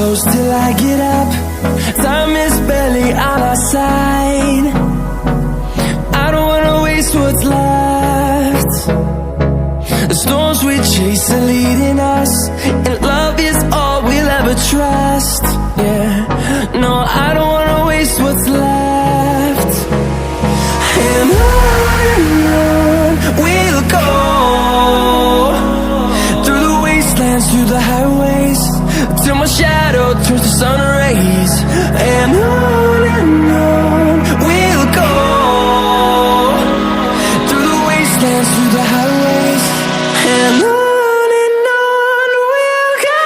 close till I get up. Time is barely on our side. I don't wanna waste what's left. The storms we chase are leading us, and love is all we'll ever trust. Yeah, no, I don't wanna waste what's left. And on we'll go, through the wastelands, through the highways, till my shadow turns to sun rays. And on we'll go, through the wastelands, through the highways, and on we'll go.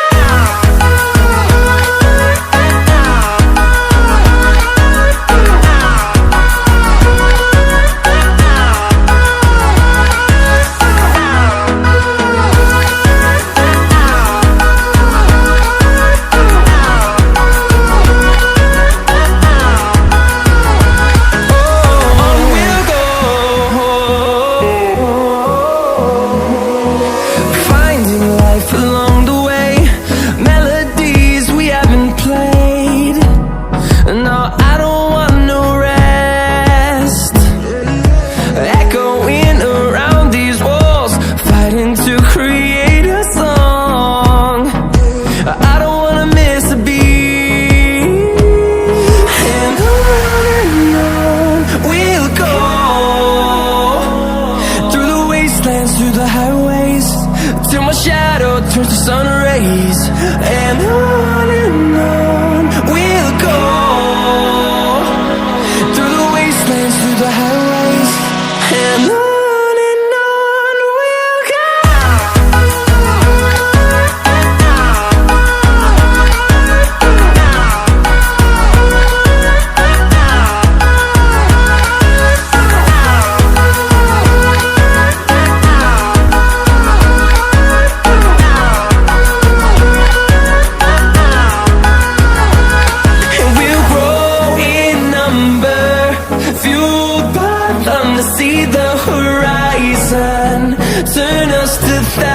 Through the highways, till my shadow turns to sun rays. And on we'll go, through the wastelands, through the highways, and on we'll go. See the horizon, turn us to thousands.